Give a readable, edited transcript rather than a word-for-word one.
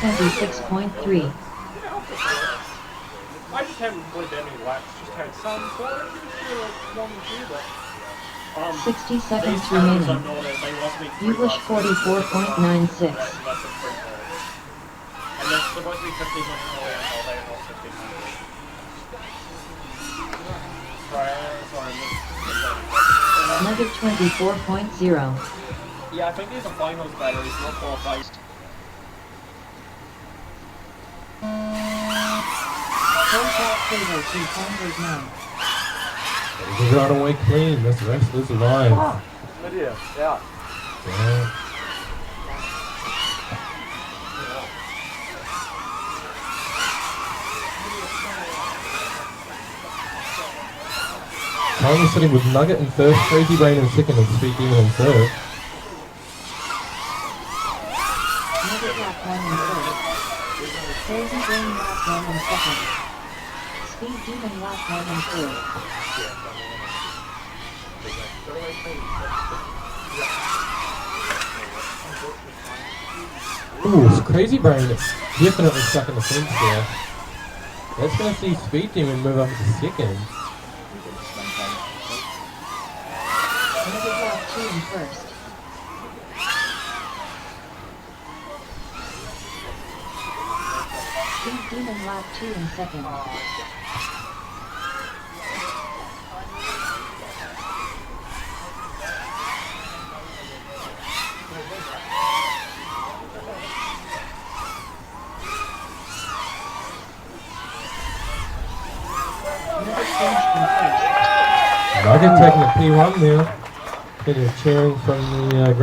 26.3. I just haven't played that many laps. Just had some fun. One or two, but 60 seconds these times I remaining. know that they want me to English 44.96. And there's supposed to be 15 minutes away until they know 15 minutes. Nugget 24.0. Yeah, I think these are finals batteries, not qualified. We're run away clean. That's the rest of this alive. Idea, yeah. Yeah. Currently sitting with Nugget in first, Crazy Brain in second, and Speed Demon in third. Nugget lap 1 in third. Crazy Brain lap 1 in second. Speed Demon lap 1 in third. Ooh, it's Crazy Brain definitely stuck in the fence there. That's going to see Speed Demon move up to second. Nugget lap 2 in first. Speed Demon lap 2 in second. Nugget finished in first. Nugget taking a P1 there. Getting a cheering from the Grand